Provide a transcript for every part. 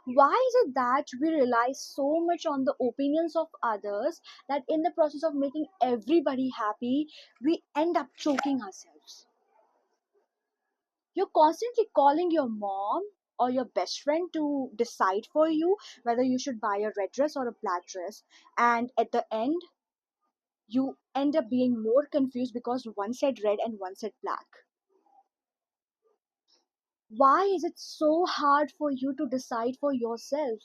Why is it that we rely so much on the opinions of others that in the process of making everybody happy, we end up choking ourselves? You're constantly calling your mom or your best friend to decide for you whether you should buy a red dress or a black dress, and at the end, you end up being more confused because one said red and one said black. Why is it so hard for you to decide for yourself?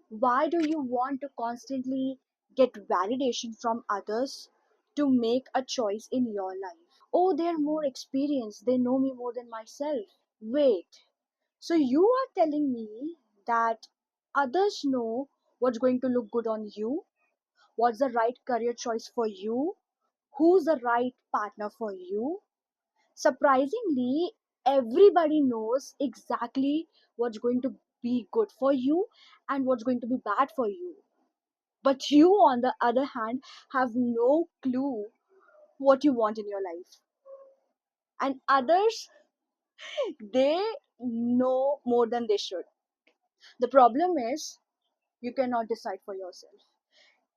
Why do you want to constantly get validation from others to make a choice in your life? Oh, they're more experienced, they know me more than myself. Wait, so you are telling me that others know what's going to look good on you, what's the right career choice for you, who's the right partner for you? Surprisingly, everybody knows exactly what's going to be good for you and what's going to be bad for you. But you, on the other hand, have no clue what you want in your life. And others, they know more than they should. The problem is, you cannot decide for yourself.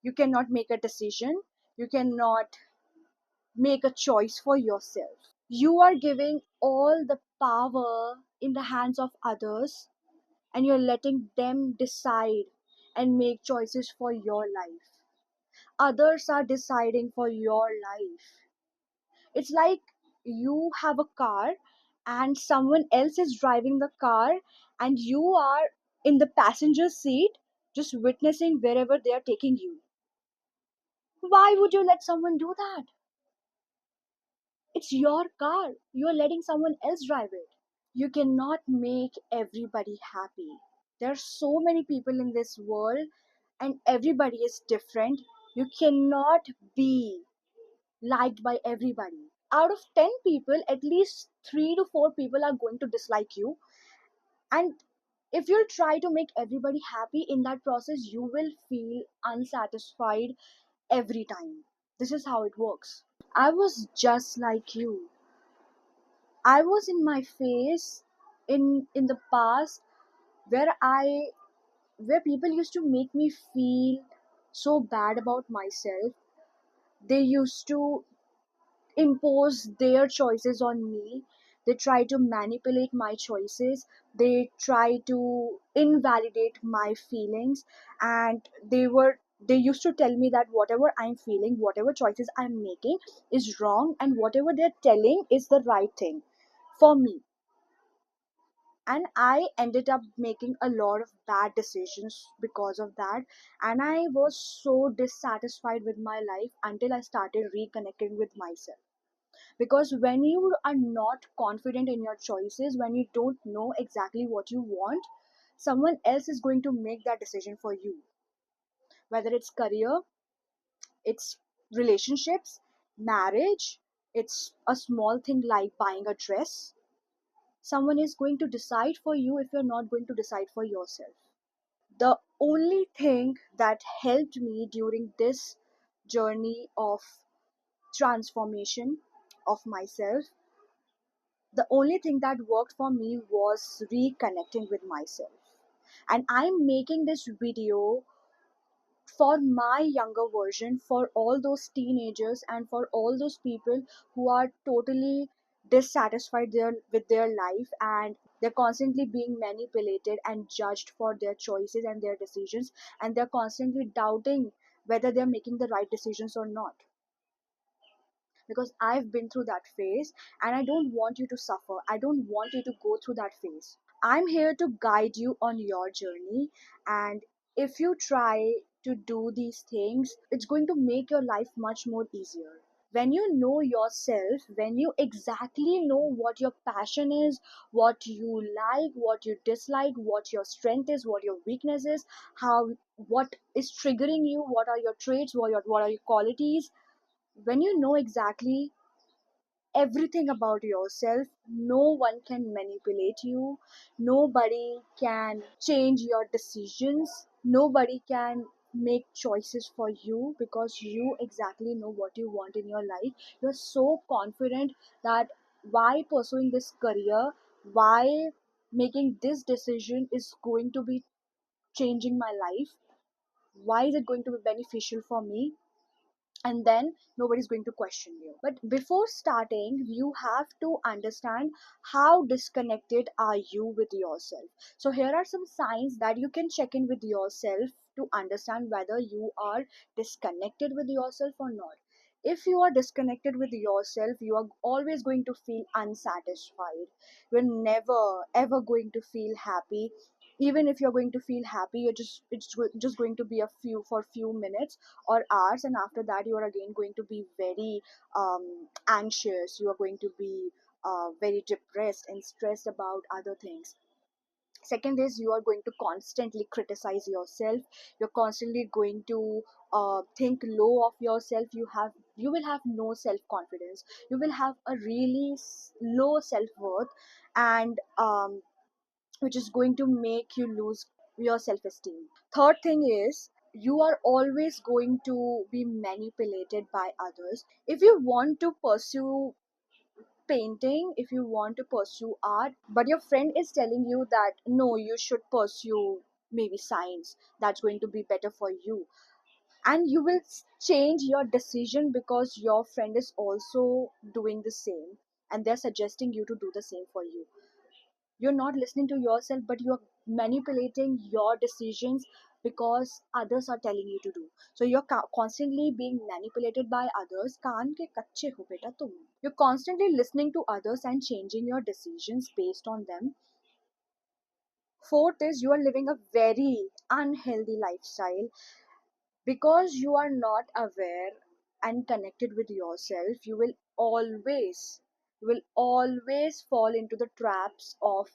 You cannot make a decision. You cannot make a choice for yourself. You are giving all the power in the hands of others, and you're letting them decide and make choices for your life. Others are deciding for your life. It's like you have a car and someone else is driving the car, and you are in the passenger seat just witnessing wherever they are taking you. Why would you let someone do that? It's your car. You are letting someone else drive it. You cannot make everybody happy. There are so many people in this world and everybody is different. You cannot be liked by everybody. Out of 10 people, at least 3 to 4 people are going to dislike you. And if you'll try to make everybody happy in that process, you will feel unsatisfied every time. This is how it works. I was just like you. I was in my phase in the past where I where people used to make me feel so bad about myself. They used to impose their choices on me. They try to manipulate my choices. They try to invalidate my feelings, and they used to tell me that whatever I'm feeling, whatever choices I'm making is wrong, and whatever they're telling is the right thing for me. And I ended up making a lot of bad decisions because of that, and I was so dissatisfied with my life until I started reconnecting with myself. Because when you are not confident in your choices, when you don't know exactly what you want, someone else is going to make that decision for you. Whether it's career, it's relationships, marriage, it's a small thing like buying a dress, someone is going to decide for you if you're not going to decide for yourself. The only thing that helped me during this journey of transformation of myself, the only thing that worked for me was reconnecting with myself. And I'm making this video for my younger version, for all those teenagers and for all those people who are totally dissatisfied with their life, and they're constantly being manipulated and judged for their choices and their decisions, and they're constantly doubting whether they're making the right decisions or not. Because I've been through that phase, and I don't want you to suffer. I don't want you to go through that phase. I'm here to guide you on your journey, and if you try to do these things, it's going to make your life much more easier. When you know yourself, when you exactly know what your passion is, what you like, what you dislike, what your strength is, what your weakness is, how what is triggering you, what are your traits, what are your qualities, when you know exactly everything about yourself, no one can manipulate you, nobody can change your decisions, nobody can make choices for you, because you exactly know what you want in your life. You're so confident that why pursuing this career, why making this decision is going to be changing my life? Why is it going to be beneficial for me? And then nobody's going to question you. But before starting, you have to understand how disconnected are you with yourself. So here are some signs that you can check in with yourself to understand whether you are disconnected with yourself or not. If you are disconnected with yourself, you are always going to feel unsatisfied. You're never ever going to feel happy. Even if you're going to feel happy, just going to be a few minutes or hours, and after that you are again going to be very anxious. You are going to be very depressed and stressed about other things. Second is, you are going to constantly criticize yourself. You're constantly going to think low of yourself. You will have no self confidence. You will have a really low self worth, and which is going to make you lose your self esteem. Third thing is, you are always going to be manipulated by others. If you want to pursue painting, if you want to pursue art, but your friend is telling you that no, you should pursue maybe science, that's going to be better for you, and you will change your decision because your friend is also doing the same, and they're suggesting you to do the same for you. You're not listening to yourself, but you're manipulating your decisions because others are telling you to do. So you're constantly being manipulated by others. kaan ke kache ho beta tum. You're constantly listening to others and changing your decisions based on them. Fourth is, you are living a very unhealthy lifestyle because you are not aware and connected with yourself. You will always fall into the traps of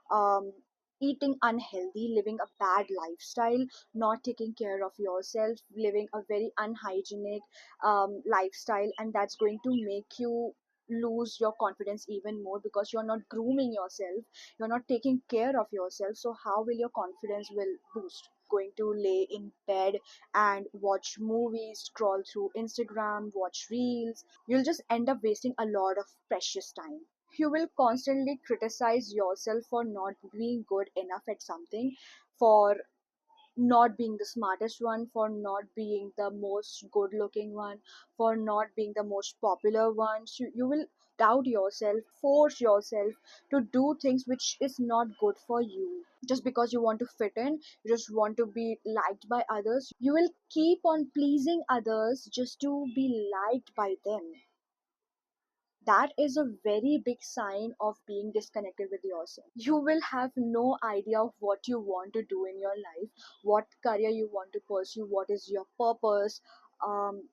um, eating unhealthy, living a bad lifestyle, not taking care of yourself, living a very unhygienic lifestyle, and that's going to make you lose your confidence even more because you're not grooming yourself, you're not taking care of yourself. So how will your confidence will boost? Going to lay in bed and watch movies, scroll through Instagram, watch reels. You'll just end up wasting a lot of precious time. You will constantly criticize yourself for not being good enough at something, for not being the smartest one, for not being the most good looking one, for not being the most popular one. So you will doubt yourself, force yourself to do things which is not good for you. Just because you want to fit in, you just want to be liked by others, you will keep on pleasing others just to be liked by them. That is a very big sign of being disconnected with yourself. You will have no idea of what you want to do in your life, what career you want to pursue, what is your purpose.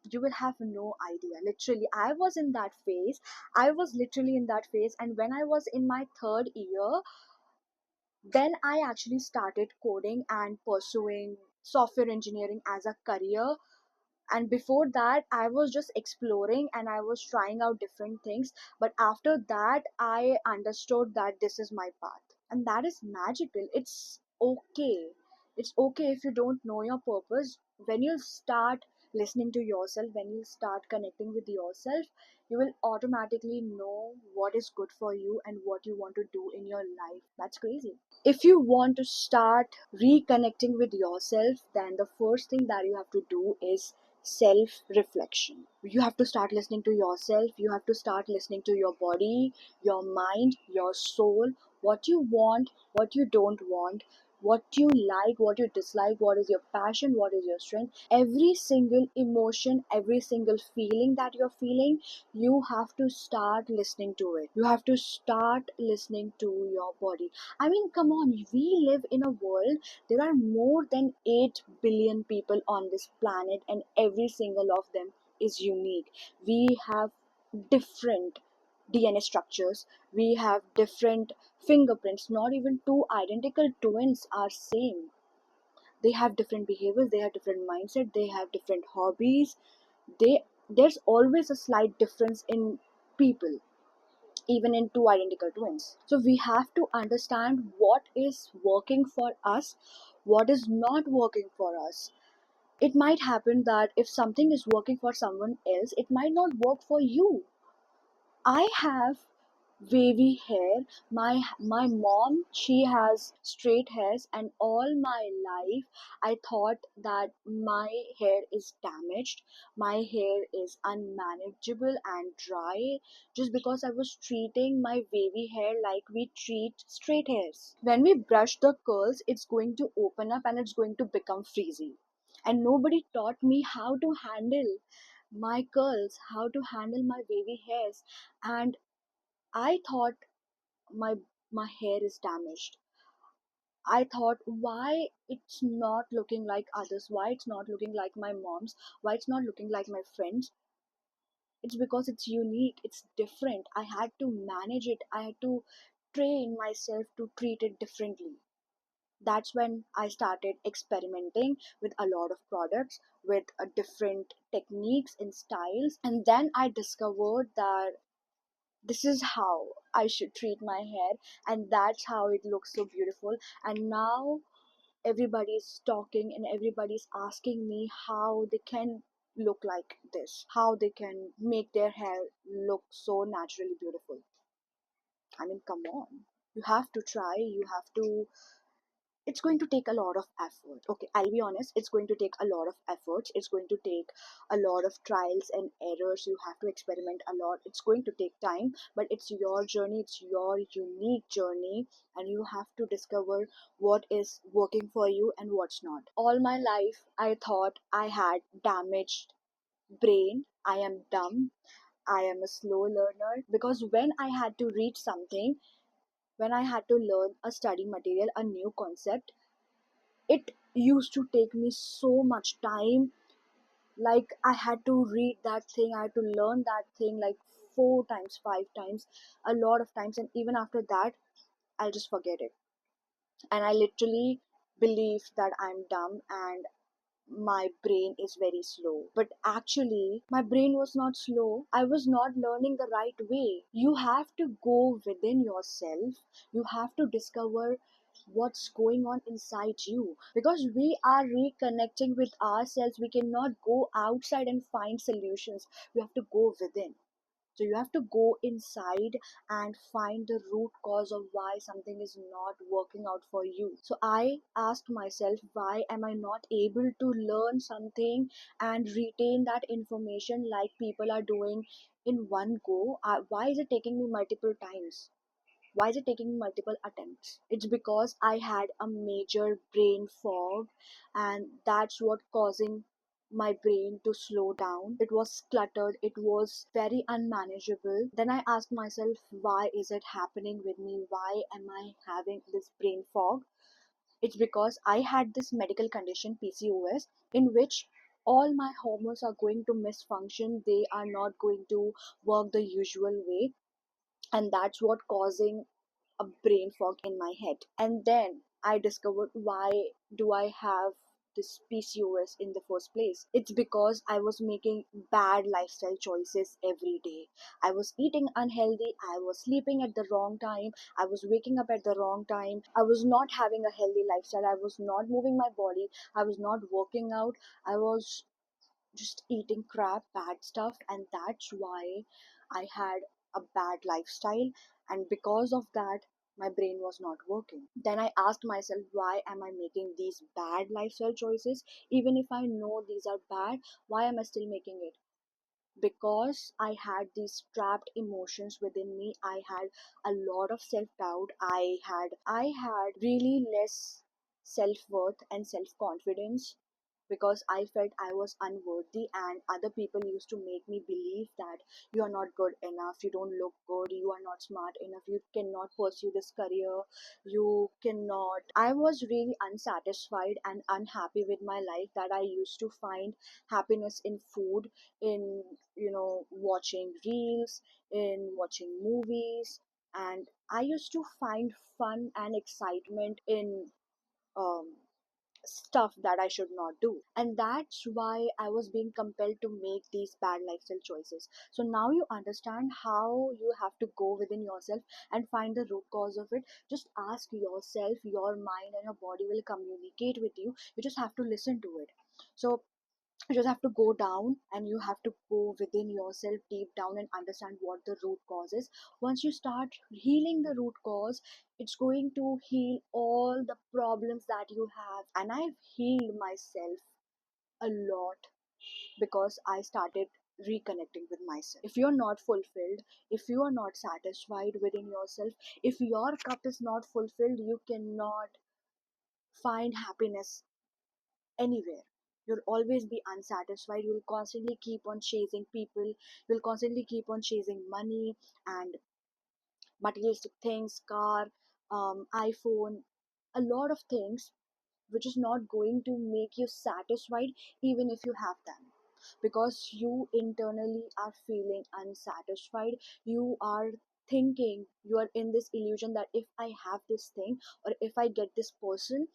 You will have no idea. Literally, I was in that phase. I was literally in that phase, and when I was in my third year, then I actually started coding and pursuing software engineering as a career. And before that, I was just exploring and I was trying out different things. But after that, I understood that this is my path, and that is magical. It's okay if you don't know your purpose. When you start listening to yourself, when you start connecting with yourself, you will automatically know what is good for you and what you want to do in your life. That's crazy. If you want to start reconnecting with yourself, then the first thing that you have to do is self reflection. You have to start listening to yourself. You have to start listening to your body, your mind, your soul, what you want, what you don't want, what you like, what you dislike, what is your passion, what is your strength. Every single emotion, every single feeling that you're feeling, you have to start listening to it. You have to start listening to your body. I mean, come on, we live in a world, there are more than 8 billion people on this planet, and every single of them is unique. We have different DNA structures, we have different fingerprints. Not even two identical twins are same. They have different behaviors, they have different mindset, they have different hobbies. There's always a slight difference in people, even in two identical twins. So we have to understand what is working for us, what is not working for us. It might happen that if something is working for someone else, it might not work for you. I have wavy hair. My mom, she has straight hairs, and all my life I thought that my hair is damaged, my hair is unmanageable and dry, just because I was treating my wavy hair like we treat straight hairs. When we brush the curls, it's going to open up and it's going to become frizzy. And nobody taught me how to handle my curls, how to handle my wavy hairs. And I thought my my hair is damaged. I thought, why it's not looking like others, why it's not looking like my mom's, why it's not looking like my friends. It's because it's unique, it's different. I had to manage it, I had to train myself to treat it differently. That's when I started experimenting with a lot of products, with different techniques and styles. And then I discovered that this is how I should treat my hair, and that's how it looks so beautiful. And now everybody's talking and everybody's asking me how they can look like this, how they can make their hair look so naturally beautiful. I mean, come on. You have to try, you have to. It's going to take a lot of effort. Okay, I'll be honest, it's going to take a lot of efforts. It's going to take a lot of trials and errors. You have to experiment a lot. It's going to take time, but it's your journey, it's your unique journey, and you have to discover what is working for you and what's not. All my life, I thought I had damaged brain. I am dumb. I am a slow learner, because when I had to read something, when I had to learn a study material, a new concept, it used to take me so much time. Like, I had to read that thing, I had to learn that thing like 4 times, 5 times, a lot of times, and even after that I'll just forget it. And I literally believe that I'm dumb and my brain is very slow. But actually, my brain was not slow. I was not learning the right way. You have to go within yourself. You have to discover what's going on inside you, because we are reconnecting with ourselves. We cannot go outside and find solutions. We have to go within. So you have to go inside and find the root cause of why something is not working out for you. So I asked myself, why am I not able to learn something and retain that information like people are doing in one go? Why is it taking me multiple times? Why is it taking multiple attempts? It's because I had a major brain fog, and that's what causing my brain to slow down. It was cluttered, it was very unmanageable. Then I asked myself, why is it happening with me? Why am I having this brain fog? It's because I had this medical condition, PCOS, in which all my hormones are going to misfunction. They are not going to work the usual way, and that's what causing a brain fog in my head. And then I discovered, why do I have this PCOS in the first place? It's because I was making bad lifestyle choices every day. I was eating unhealthy, I was sleeping at the wrong time, I was waking up at the wrong time, I was not having a healthy lifestyle, I was not moving my body, I was not working out, I was just eating crap, bad stuff, and that's why I had a bad lifestyle. And because of that, my brain was not working. Then I asked myself, why am I making these bad lifestyle choices? Even if I know these are bad, why am I still making it? Because I had these trapped emotions within me. I had a lot of self doubt. I had really less self worth and self confidence, because I felt I was unworthy, and other people used to make me believe that you are not good enough, you don't look good, you are not smart enough, you cannot pursue this career, you cannot. I was really unsatisfied and unhappy with my life, that I used to find happiness in food, in, watching reels, in watching movies, and I used to find fun and excitement in um, stuff that I should not do. And that's why I was being compelled to make these bad lifestyle choices. So now you understand how you have to go within yourself and find the root cause of it. Just ask yourself, your mind and your body will communicate with you. You just have to listen to it. So You just have to go down and you have to go within yourself deep down and understand what the root cause is. Once you start healing the root cause, it's going to heal all the problems that you have. And I've healed myself a lot because I started reconnecting with myself. If you're not fulfilled, if you are not satisfied within yourself, if your cup is not fulfilled, you cannot find happiness anywhere. You'll always be unsatisfied. You'll constantly keep on chasing people. You'll constantly keep on chasing money and materialistic things, car, iPhone, a lot of things which is not going to make you satisfied even if you have them, because you internally are feeling unsatisfied. You are thinking, you are in this illusion that if I have this thing or if I get this person,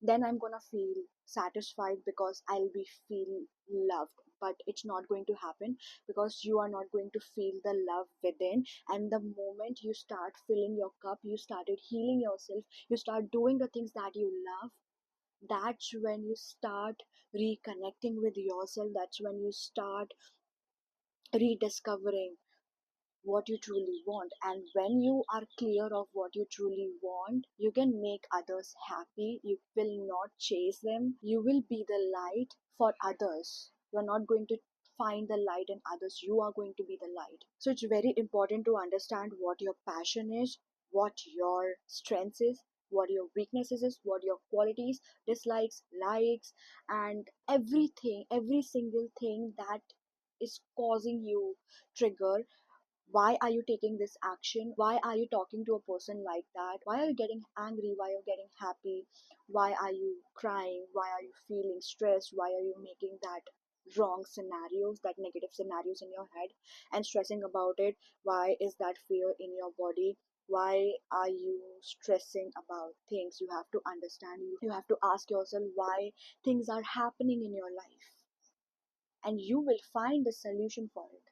then I'm gonna feel satisfied because I'll be feel loved. But it's not going to happen, because you are not going to feel the love within. And the moment you start filling your cup, you started healing yourself, you start doing the things that you love, that's when you start reconnecting with yourself. That's when you start rediscovering what you truly want. And when you are clear of what you truly want, you can make others happy. You will not chase them. You will be the light for others. You're not going to find the light in others, you are going to be the light. So it's very important to understand what your passion is, what your strengths is, what your weaknesses is, what your qualities, dislikes, likes, and everything, every single thing that is causing you trigger. Why are you taking this action? Why are you talking to a person like that? Why are you getting angry? Why are you getting happy? Why are you crying? Why are you feeling stressed? Why are you making that wrong scenarios, that negative scenarios in your head and stressing about it? Why is that fear in your body? Why are you stressing about things? You have to understand, you have to ask yourself why things are happening in your life, and you will find the solution for it.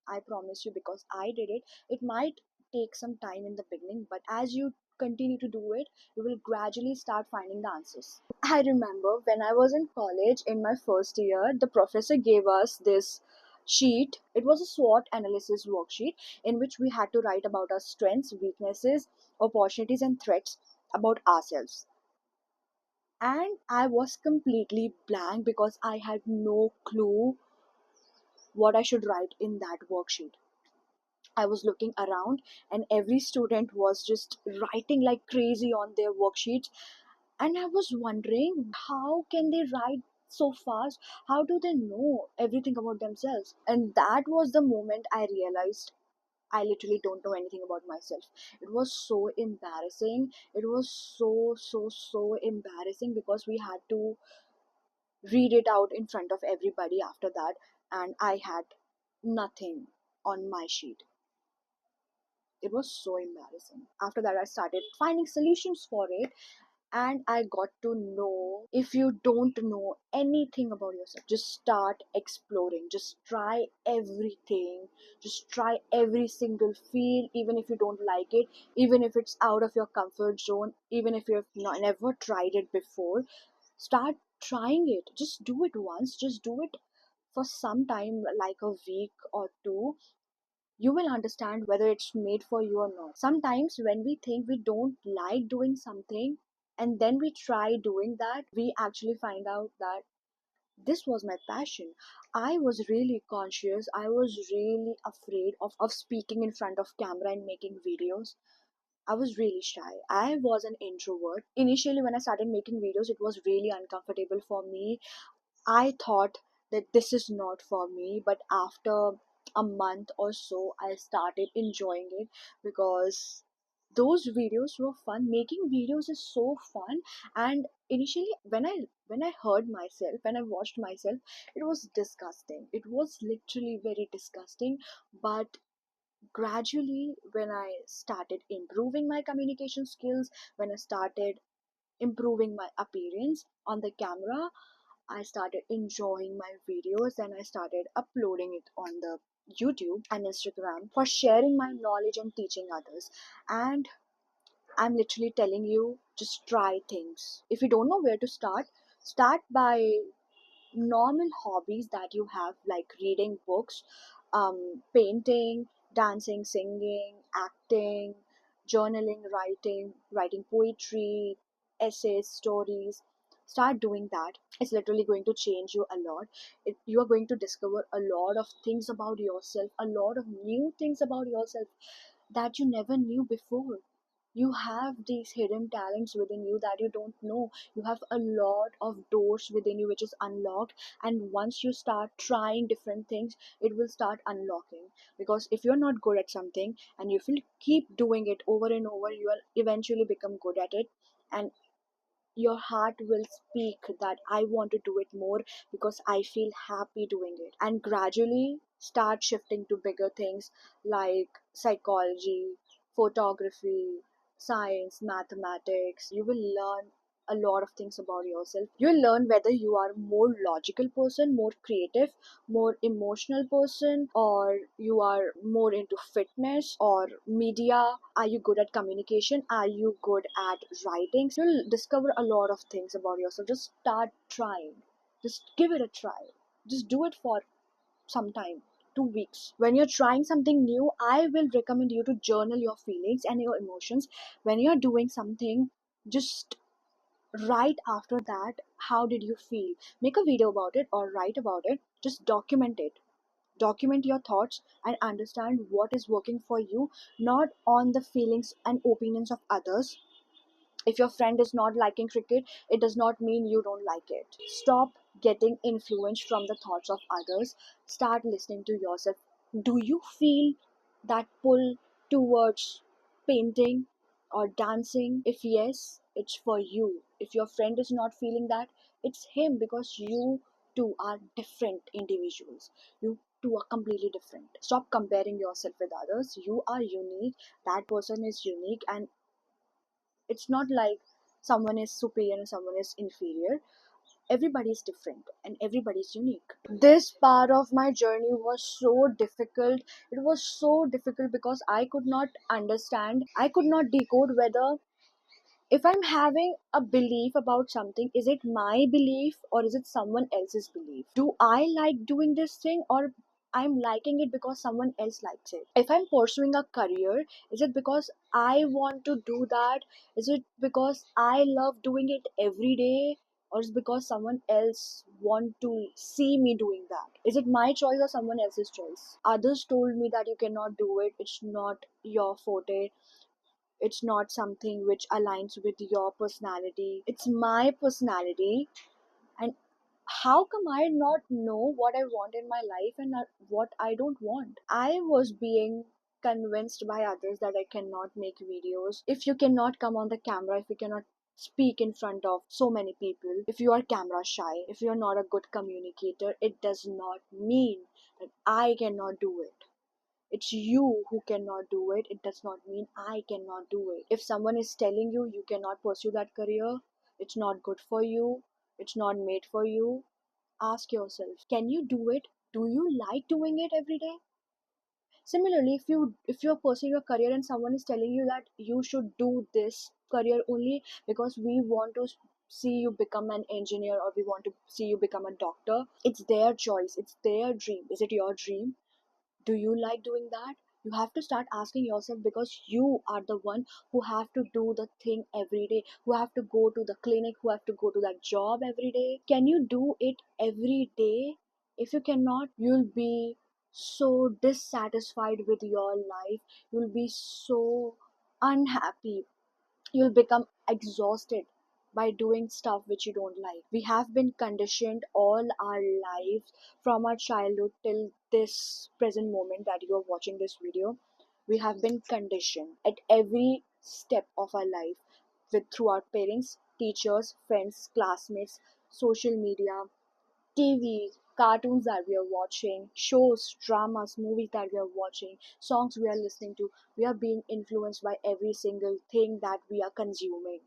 I promise you, because I did it. It might take some time in the beginning, but as you continue to do it, you will gradually start finding the answers. I remember when I was in college in my first year, the professor gave us this sheet. It was a SWOT analysis worksheet in which we had to write about our strengths, weaknesses, opportunities, and threats about ourselves. And I was completely blank because I had no clue what I should write in that worksheet. I was looking around and every student was just writing like crazy on their worksheets. And I was wondering, how can they write so fast? How do they know everything about themselves? And that was the moment I realized I literally don't know anything about myself. It was so embarrassing. It was so embarrassing because we had to read it out in front of everybody after that. And I had nothing on my sheet. It was so embarrassing. After that, I started finding solutions for it, and I got to know, if you don't know anything about yourself, just start exploring. Just try everything. Just try every single field, even if you don't like it, even if it's out of your comfort zone, even if you've never tried it before. Start trying it. Just do it once. Just do it for some time, like a week or two. You will understand whether it's made for you or not. Sometimes, when we think we don't like doing something and then we try doing that, we actually find out that this was my passion. I was really conscious, I was really afraid of speaking in front of camera and making videos. I was really shy. I was an introvert. Initially, when I started making videos, it was really uncomfortable for me. I thought that this is not for me, but after a month or so, I started enjoying it because those videos were fun. Making videos is so fun. And initially, when I heard myself, when I watched myself, it was disgusting. It was literally very disgusting. But gradually, when I started improving my communication skills, when I started improving my appearance on the camera, I started enjoying my videos and I started uploading it on the YouTube and Instagram for sharing my knowledge and teaching others. And I'm literally telling you, just try things. If you don't know where to start, start by normal hobbies that you have, like reading books, painting, dancing, singing, acting, journaling, writing poetry, essays, stories. Start doing that. It's literally going to change you a lot. You are going to discover a lot of things about yourself, a lot of new things about yourself that you never knew before. You have these hidden talents within you that you don't know. You have a lot of doors within you which is unlocked, and once you start trying different things, it will start unlocking. Because if you're not good at something and if you keep doing it over and over, you will eventually become good at it, and your heart will speak that I want to do it more because I feel happy doing it. And gradually start shifting to bigger things like psychology, photography, science, mathematics. You will learn a lot of things about yourself. You'll learn whether you are more logical person, more creative, more emotional person, or you are more into fitness or media. Are you good at communication? Are you good at writing? So you'll discover a lot of things about yourself. Just start trying. Just give it a try. Just do it for some time. 2 weeks. When you're trying something new, I will recommend you to journal your feelings and your emotions. When you're doing something, just right after that, how did you feel? Make a video about it or write about it. Just document it. Document your thoughts and understand what is working for you, not on the feelings and opinions of others. If your friend is not liking cricket, it does not mean you don't like it. Stop getting influenced from the thoughts of others. Start listening to yourself. Do you feel that pull towards painting or dancing? If yes, it's for you. If your friend is not feeling that, it's him, because you two are different individuals. You two are completely different. Stop comparing yourself with others. You are unique. That person is unique, and it's not like someone is superior and someone is inferior. Everybody is different and everybody is unique. This part of my journey was so difficult. It was so difficult because I could not understand, I could not decode whether, if I'm having a belief about something, is it my belief or is it someone else's belief? Do I like doing this thing, or I'm liking it because someone else likes it? If I'm pursuing a career, is it because I want to do that? Is it because I love doing it every day? Or is it because someone else want to see me doing that? Is it my choice or someone else's choice? Others told me that you cannot do it. It's not your forte. It's not something which aligns with your personality. It's my personality. And how come I not know what I want in my life and what I don't want? I was being convinced by others that I cannot make videos. If you cannot come on the camera, if you cannot speak in front of so many people, if you are camera shy, if you're not a good communicator, it does not mean that I cannot do it. It's you who cannot do it. It does not mean I cannot do it. If someone is telling you you cannot pursue that career, it's not good for you, it's not made for you, ask yourself, can you do it? Do you like doing it every day? Similarly, if you're pursuing a career and someone is telling you that you should do this career only because we want to see you become an engineer or we want to see you become a doctor, it's their choice, it's their dream. Is it your dream? Do you like doing that? You have to start asking yourself, because you are the one who have to do the thing every day, who have to go to the clinic, who have to go to that job every day. Can you do it every day? If you cannot, you'll be so dissatisfied with your life. You'll be so unhappy. You'll become exhausted by doing stuff which you don't like. We have been conditioned all our lives, from our childhood till this present moment that you are watching this video. We have been conditioned at every step of our life, with through our parents, teachers, friends, classmates, social media, TV, cartoons that we are watching, shows, dramas, movies that we are watching, songs we are listening to. We are being influenced by every single thing that we are consuming.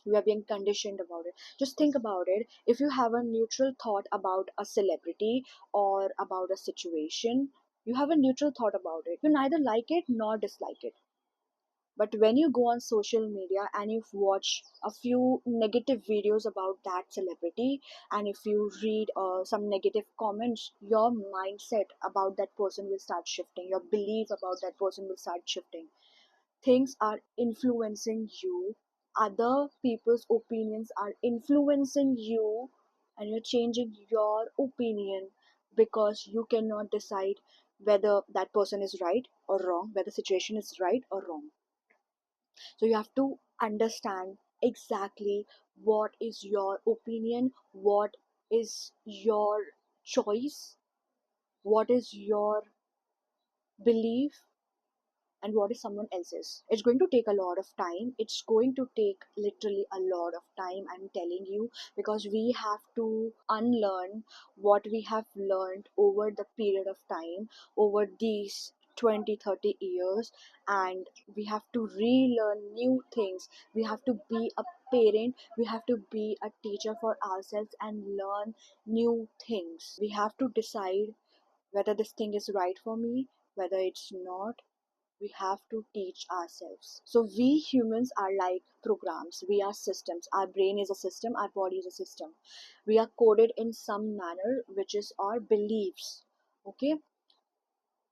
We are being conditioned about it. Just think about it. If you have a neutral thought about a celebrity or about a situation, you have a neutral thought about it. You neither like it nor dislike it. But when you go on social media and you watch a few negative videos about that celebrity, and if you read some negative comments, your mindset about that person will start shifting, your belief about that person will start shifting. Things are influencing you, other people's opinions are influencing you, and you're changing your opinion because you cannot decide whether that person is right or wrong, whether the situation is right or wrong. So you have to understand exactly what is your opinion, what is your choice, what is your belief, and what is someone else's. It's going to take a lot of time. It's going to take literally a lot of time, I'm telling you, because we have to unlearn what we have learned over the period of time, over these 20, 30 years, and we have to relearn new things. We have to be a parent, we have to be a teacher for ourselves and learn new things. We have to decide whether this thing is right for me, whether it's not. We have to teach ourselves. So we humans are like programs, we are systems. Our brain is a system, our body is a system. We are coded in some manner, which is our beliefs. Okay,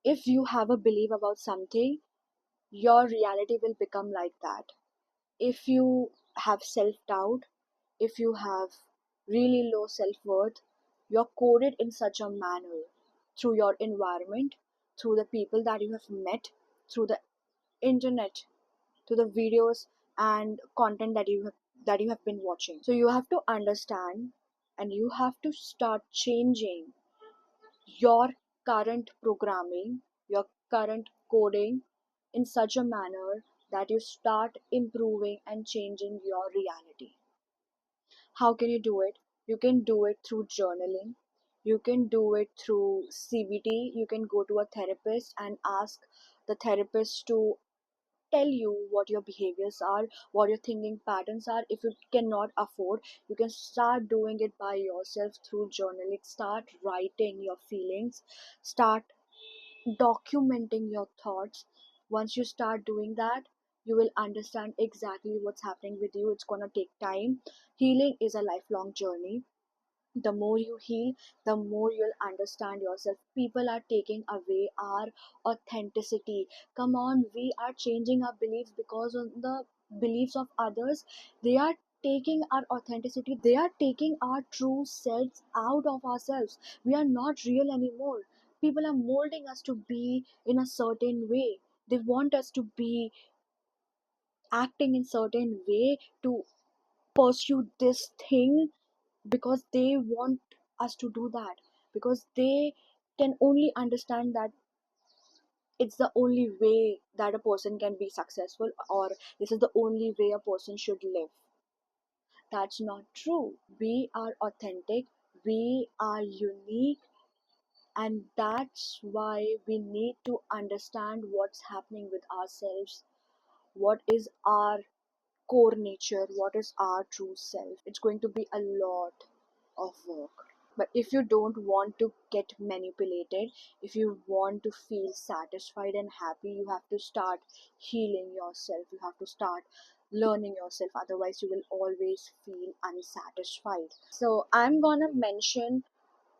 if you have a belief about something, your reality will become like that. If you have self doubt, if you have really low self worth, you're coded in such a manner through your environment, through the people that you have met, through the internet, to the videos and content that you have been watching. So you have to understand, and you have to start changing your current programming, your current coding in such a manner that you start improving and changing your reality. How can you do it? You can do it through journaling, you can do it through CBT. You can go to a therapist and ask the therapist to tell you what your behaviors are, what your thinking patterns are. If you cannot afford, you can start doing it by yourself through journaling. Start writing your feelings, start documenting your thoughts. Once you start doing that, you will understand exactly what's happening with you. It's gonna take time. Healing is a lifelong journey. The more you heal, the more you'll understand yourself. People are taking away our authenticity. Come on, we are changing our beliefs because of the beliefs of others. They are taking our authenticity, they are taking our true selves out of ourselves. We are not real anymore. People are molding us to be in a certain way. They want us to be acting in certain way, to pursue this thing, because they want us to do that, because they can only understand that it's the only way that a person can be successful, or this is the only way a person should live. That's not true. We are authentic, we are unique, and that's why we need to understand what's happening with ourselves, what is our core nature, what is our true self. It's going to be a lot of work. But if you don't want to get manipulated, if you want to feel satisfied and happy, you have to start healing yourself. You have to start learning yourself. Otherwise, you will always feel unsatisfied. So, I'm gonna mention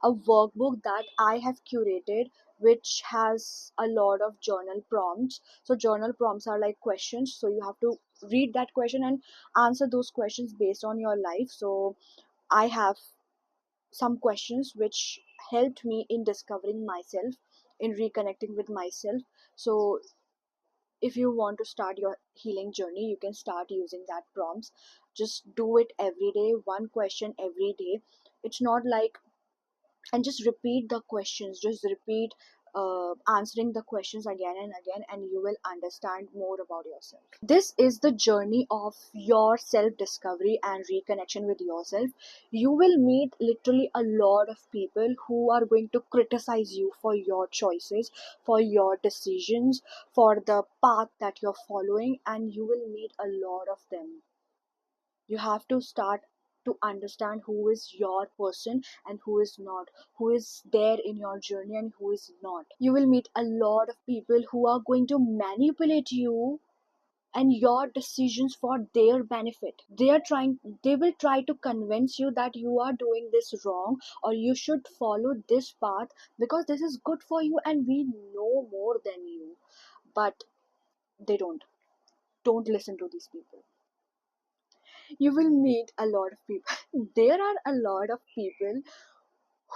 a workbook that I have curated, which has a lot of journal prompts. So, journal prompts are like questions. So, you have to read that question and answer those questions based on your life. So, I have some questions which helped me in discovering myself, in reconnecting with myself. So if you want to start your healing journey, you can start using that prompts. Just do it every day, one question every day. It's not like, and just repeat the questions, just repeat answering the questions again and again, and you will understand more about yourself. This is the journey of your self discovery and reconnection with yourself. You will meet literally a lot of people who are going to criticize you for your choices, for your decisions, for the path that you're following, and you will meet a lot of them. You have to start to understand who is your person and who is not, who is there in your journey and who is not. You will meet a lot of people who are going to manipulate you and your decisions for their benefit. They will try to convince you that you are doing this wrong, or you should follow this path because this is good for you and we know more than you. But they don't listen to these people. You will meet a lot of people. There are a lot of people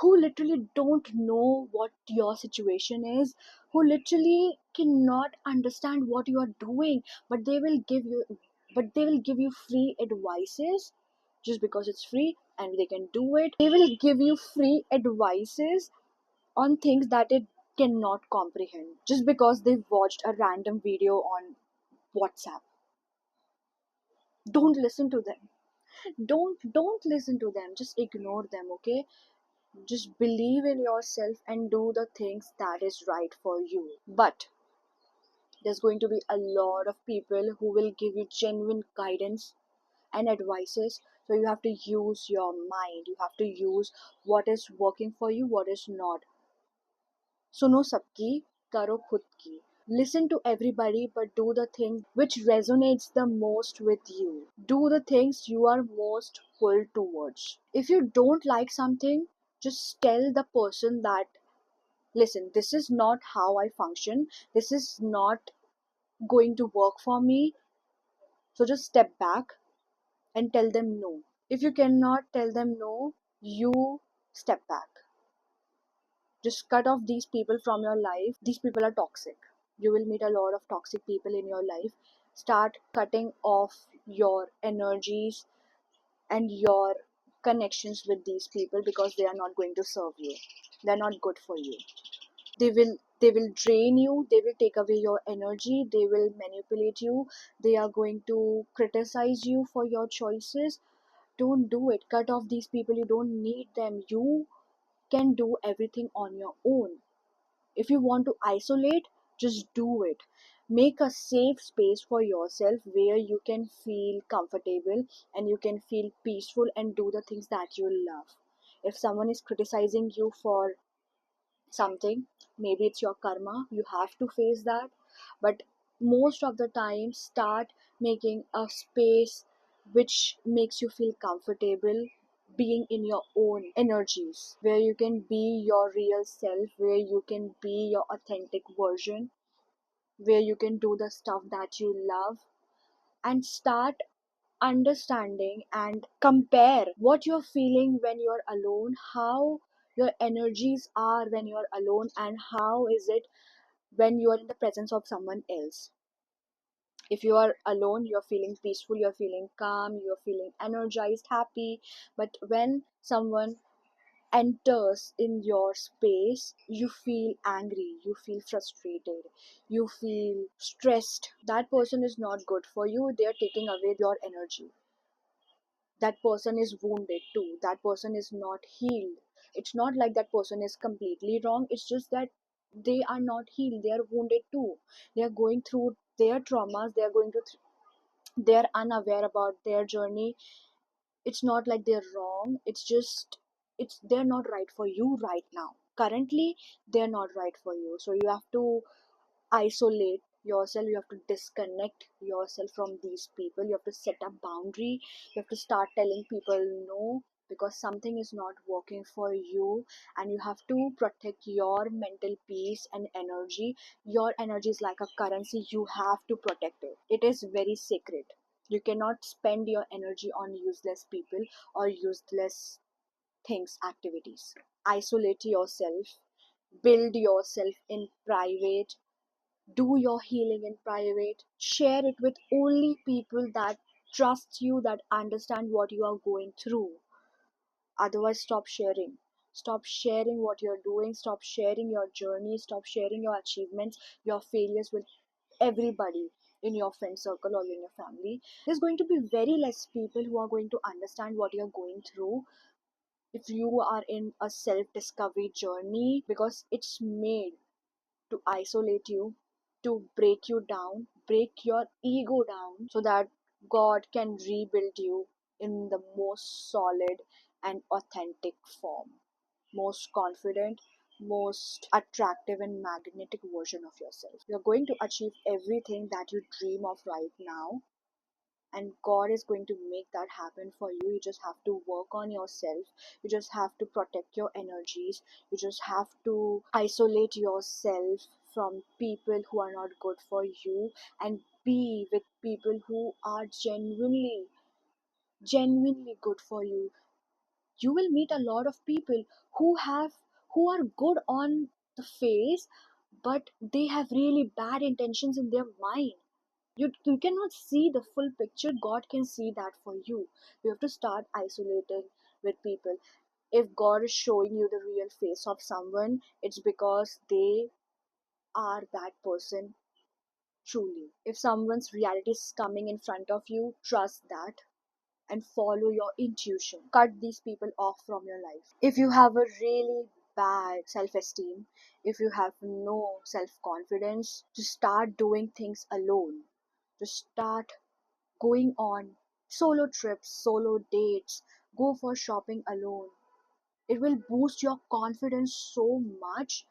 who literally don't know what your situation is, who literally cannot understand what you are doing, but they will give you free advices just because it's free and they can do it. They will give you free advices on things that it cannot comprehend just because they've watched a random video on WhatsApp. Don't listen to them. Don't listen to them. Just ignore them, okay? Just believe in yourself and do the things that is right for you. But there's going to be a lot of people who will give you genuine guidance and advices. So you have to use your mind. You have to use what is working for you, what is not. Suno sabki, karo khud ki. Listen to everybody, but do the thing which resonates the most with you. Do the things you are most pulled towards. If you don't like something, just tell the person that, listen, this is not how I function, this is not going to work for me, so just step back and tell them no. If you cannot tell them no, you step back. Just cut off these people from your life. These people are toxic. You will meet a lot of toxic people in your life. Start cutting off your energies and your connections with these people because they are not going to serve you. They're not good for you. They will drain you, they will take away your energy, they will manipulate you, they are going to criticize you for your choices. Don't do it. Cut off these people. You don't need them. You can do everything on your own. If you want to isolate, just do it. Make a safe space for yourself where you can feel comfortable and you can feel peaceful and do the things that you love. If someone is criticizing you for something, maybe it's your karma, you have to face that. But most of the time, start making a space which makes you feel comfortable being in your own energies, where you can be your real self, where you can be your authentic version, where you can do the stuff that you love, and start understanding and compare what you're feeling when you're alone, how your energies are when you're alone, and how is it when you are in the presence of someone else. If you are alone, you're feeling peaceful, you're feeling calm, you're feeling energized, happy. But when someone enters in your space, you feel angry, you feel frustrated, you feel stressed. That person is not good for you, they're taking away your energy. That person is wounded too, that person is not healed. It's not like that person is completely wrong, it's just that they are not healed, they are wounded too. They are going through their traumas, they are going to they are unaware about their journey. It's not like they're wrong, it's just it's they're not right for you right now. Currently they're not right for you, so you have to isolate yourself, you have to disconnect yourself from these people, you have to set a boundary, you have to start telling people no because something is not working for you. And you have to protect your mental peace and energy. Your energy is like a currency, you have to protect it, it is very sacred. You cannot spend your energy on useless people or useless things, activities. Isolate yourself, build yourself in private, do your healing in private, share it with only people that trust you, that understand what you are going through. Otherwise, stop sharing what you're doing, stop sharing your journey, stop sharing your achievements, your failures with everybody in your friend circle or in your family. There's going to be very less people who are going to understand what you're going through if you are in a self discovery journey, because it's made to isolate you, to break you down, break your ego down, so that God can rebuild you in the most solid and authentic form, most confident, most attractive and magnetic version of yourself. You're going to achieve everything that you dream of right now, and God is going to make that happen for you. You just have to work on yourself. You just have to protect your energies. You just have to isolate yourself from people who are not good for you, and be with people who are genuinely good for you. You will meet a lot of people who have who are good on the face, but they have really bad intentions in their mind. You cannot see the full picture. God can see that for you. You have to start isolating with people. If God is showing you the real face of someone, it's because they are that person truly. If someone's reality is coming in front of you, trust that and follow your intuition. Cut these people off from your life. If you have a really bad self esteem, if you have no self confidence, to start doing things alone, to start going on solo trips, solo dates, go for shopping alone. It will boost your confidence so much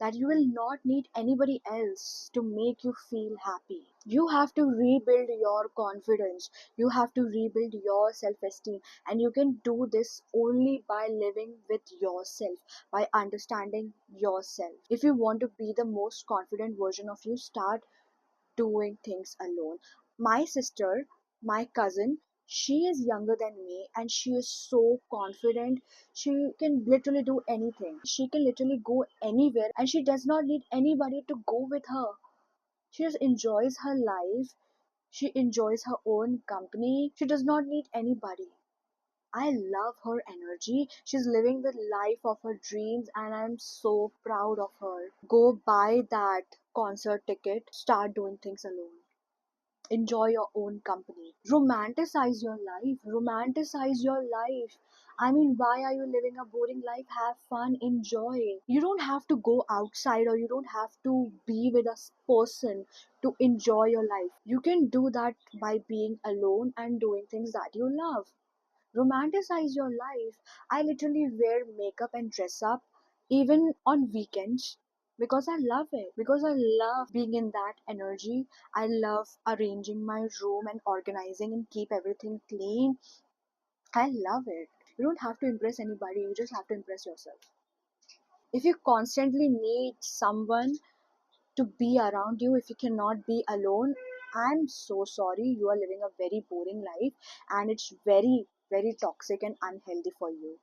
that you will not need anybody else to make you feel happy. You have to rebuild your confidence. You have to rebuild your self esteem. And you can do this only by living with yourself, by understanding yourself. If you want to be the most confident version of you, start doing things alone. My sister, my cousin, she is younger than me and she is so confident. She can literally do anything. She can literally go anywhere and she does not need anybody to go with her. She just enjoys her life. She enjoys her own company. She does not need anybody. I love her energy. She's living the life of her dreams and I'm so proud of her. Go buy that concert ticket, start doing things alone. Enjoy your own company. Romanticize your life. Romanticize your life. I mean, why are you living a boring life? Have fun, enjoy. You don't have to go outside or you don't have to be with a person to enjoy your life. You can do that by being alone and doing things that you love. Romanticize your life. I literally wear makeup and dress up even on weekends because I love it. Because I love being in that energy. I love arranging my room and organizing and keep everything clean. I love it. You don't have to impress anybody, you just have to impress yourself. If you constantly need someone to be around you, if you cannot be alone, I'm so sorry. You are living a very boring life and it's very toxic and unhealthy for you.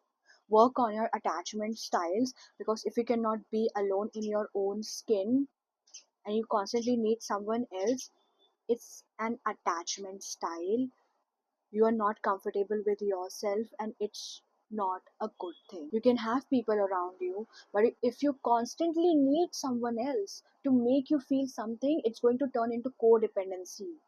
Work on your attachment styles, because if you cannot be alone in your own skin and you constantly need someone else, it's an attachment style. You are not comfortable with yourself and it's not a good thing. You can have people around you, but if you constantly need someone else to make you feel something, it's going to turn into codependency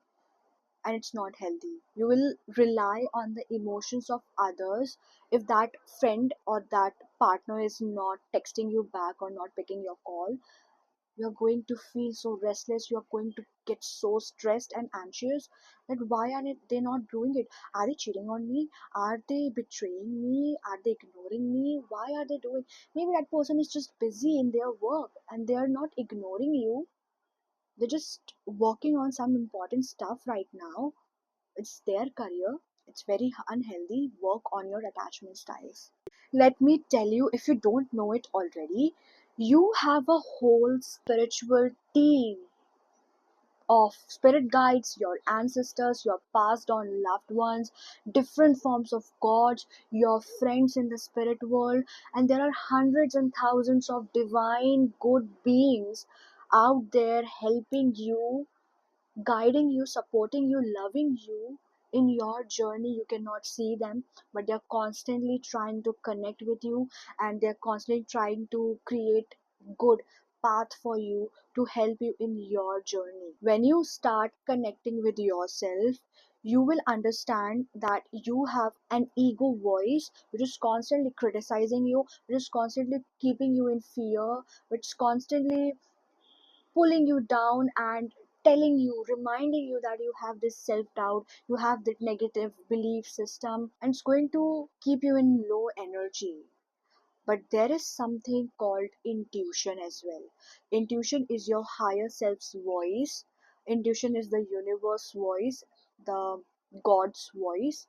and it's not healthy. You will rely on the emotions of others. If that friend or that partner is not texting you back or not picking your call, you're going to feel so restless. You're going to get so stressed and anxious that why are they not doing it? Are they cheating on me? Are they betraying me? Are they ignoring me? Why are they doing? Maybe that person is just busy in their work and they are not ignoring you. They're just working on some important stuff right now. It's their career. It's very unhealthy. Work on your attachment styles. Let me tell you, if you don't know it already, you have a whole spiritual team of spirit guides, your ancestors, your passed on loved ones, different forms of gods, your friends in the spirit world, and there are hundreds and thousands of divine good beings out there helping you, guiding you, supporting you, loving you in your journey. You cannot see them, but they're constantly trying to connect with you and they're constantly trying to create good path for you to help you in your journey. When you start connecting with yourself, you will understand that you have an ego voice which is constantly criticizing you, which is constantly keeping you in fear, which is constantly pulling you down and telling you, reminding you that you have this self doubt, you have that negative belief system, and it's going to keep you in low energy. But there is something called intuition as well. Intuition is your higher self's voice. Intuition is the universe voice, the God's voice,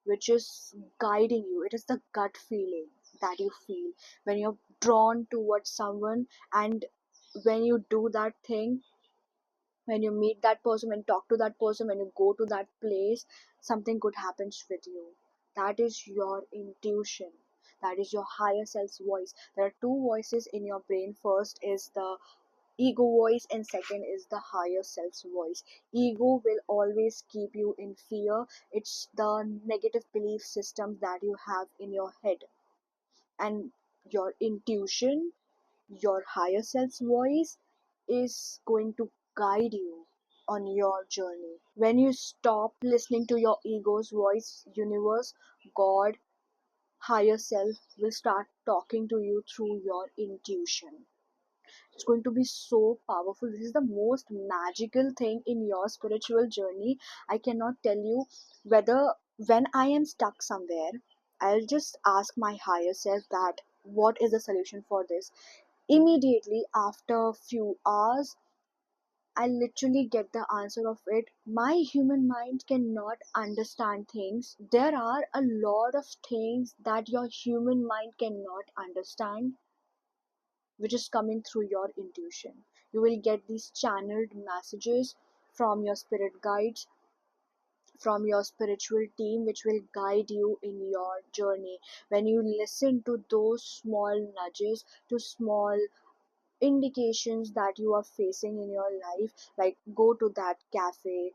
which is guiding you. It is the gut feeling that you feel when you're drawn towards someone, and when you do that thing, when you meet that person, when you talk to that person, when you go to that place, something good happens with you. That is your intuition. That is your higher self's voice. There are two voices in your brain. First is the ego voice, and second is the higher self's voice. Ego will always keep you in fear. It's the negative belief system that you have in your head. And your intuition, your higher self's voice, is going to guide you on your journey. When you stop listening to your ego's voice, universe, God, higher self will start talking to you through your intuition. It's going to be so powerful. This is the most magical thing in your spiritual journey. I cannot tell you whether, when I am stuck somewhere, I'll just ask my higher self that what is the solution for this. Immediately after a few hours, I literally get the answer of it. My human mind cannot understand things. There are a lot of things that your human mind cannot understand, which is coming through your intuition. You will get these channeled messages from your spirit guides, from your spiritual team, which will guide you in your journey. When you listen to those small nudges, to small indications that you are facing in your life, like go to that cafe,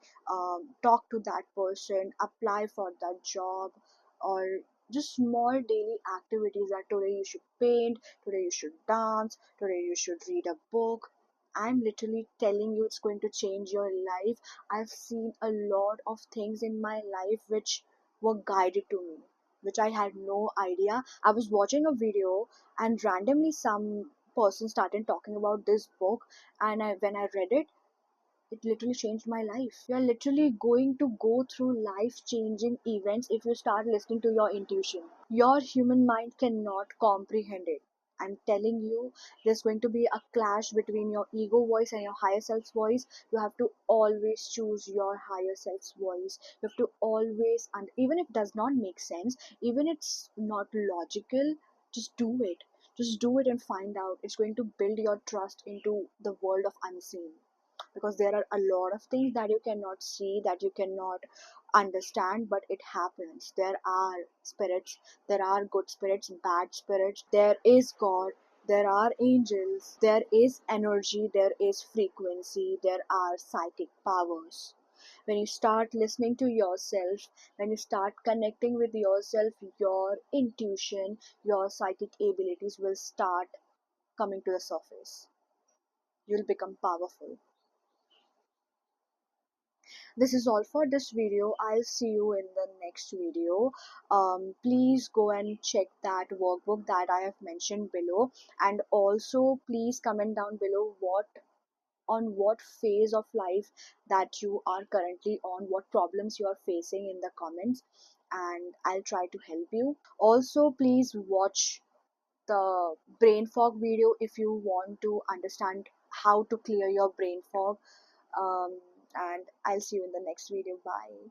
talk to that person, apply for that job, or just small daily activities, that today you should paint, today you should dance, today you should read a book. I'm literally telling you, it's going to change your life. I've seen a lot of things in my life which were guided to me, which I had no idea. I was watching a video, and randomly some person started talking about this book, and when I read it, it literally changed my life. You're literally going to go through life changing events if you start listening to your intuition. Your human mind cannot comprehend it. I'm telling you, there's going to be a clash between your ego voice and your higher self's voice. You have to always choose your higher self's voice. You have to always, and even if it does not make sense, even it's not logical, just do it. Just do it and find out. It's going to build your trust into the world of unseen, because there are a lot of things that you cannot see, that you cannot understand, but it happens. There are spirits, there are good spirits, bad spirits, there is God, there are angels, there is energy, there is frequency, there are psychic powers. When you start listening to yourself, when you start connecting with yourself, your intuition, your psychic abilities will start coming to the surface. You'll become powerful. This is all for this video. I'll see you in the next video. Please go and check that workbook that I have mentioned below, and also please comment down below what phase of life that you are currently on, what problems you are facing in the comments, and I'll try to help you. Also, please watch the brain fog video if you want to understand how to clear your brain fog. um, and I'll see you in the next video. Bye.